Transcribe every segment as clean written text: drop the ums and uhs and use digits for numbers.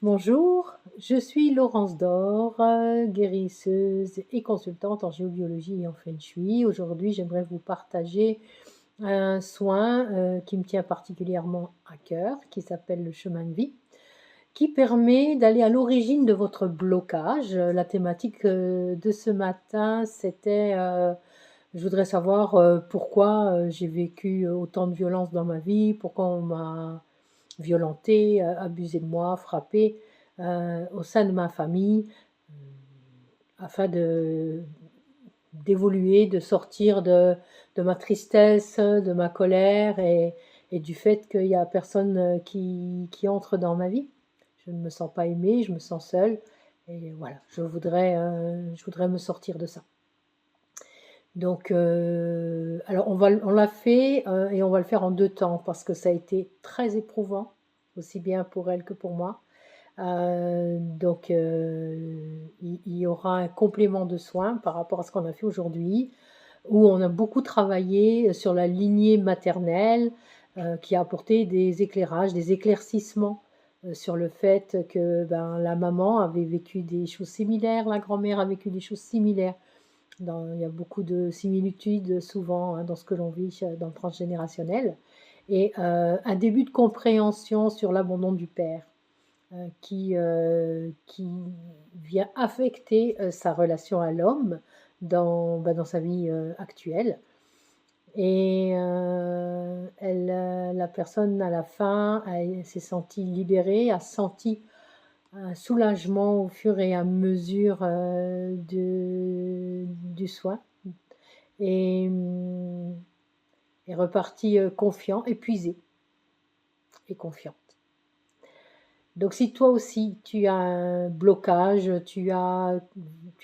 Bonjour, je suis Laurence Dor, guérisseuse et consultante en géobiologie et en feng shui. Aujourd'hui, j'aimerais vous partager un soin qui me tient particulièrement à cœur, qui s'appelle le chemin de vie, qui permet d'aller à l'origine de votre blocage. La thématique de ce matin, c'était je voudrais savoir pourquoi j'ai vécu autant de violence dans ma vie, pourquoi on m'a violenté, abusé de moi, frappé au sein de ma famille, afin d'évoluer, de sortir de ma tristesse, de ma colère et du fait qu'il n'y a personne qui entre dans ma vie. Je ne me sens pas aimée, je me sens seule. Et voilà, je voudrais me sortir de ça. Donc, alors on l'a fait et on va le faire en deux temps parce que ça a été très éprouvant, aussi bien pour elle que pour moi. Donc, il y aura un complément de soins par rapport à ce qu'on a fait aujourd'hui, où on a beaucoup travaillé sur la lignée maternelle, qui a apporté des éclairages, des éclaircissements sur le fait que ben, la maman avait vécu des choses similaires, la grand-mère a vécu des choses similaires. Il y a beaucoup de similitudes souvent dans ce que l'on vit dans le transgénérationnel. Et un début de compréhension sur l'abandon du père qui vient affecter sa relation à l'homme dans sa vie actuelle. Et la personne à la fin s'est sentie libérée, a senti un soulagement au fur et à mesure du soin et est repartie confiant, épuisée et confiante. Donc si toi aussi tu as un blocage, tu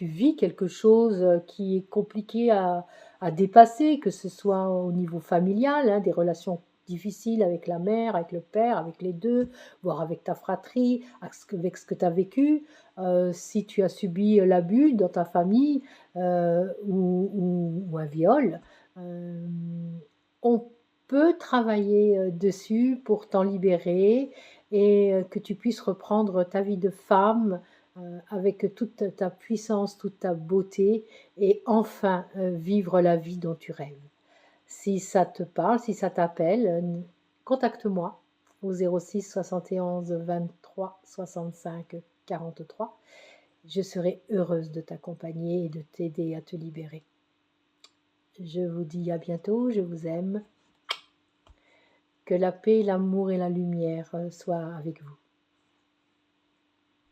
vis quelque chose qui est compliqué à dépasser, que ce soit au niveau familial, hein, des relations difficiles avec la mère, avec le père, avec les deux, voire avec ta fratrie, avec ce que tu as vécu, si tu as subi l'abus dans ta famille ou un viol, on peut travailler dessus pour t'en libérer et que tu puisses reprendre ta vie de femme avec toute ta puissance, toute ta beauté et enfin vivre la vie dont tu rêves. Si ça te parle, si ça t'appelle, contacte-moi au 06 71 23 65 43. Je serai heureuse de t'accompagner et de t'aider à te libérer. Je vous dis à bientôt, je vous aime. Que la paix, l'amour et la lumière soient avec vous.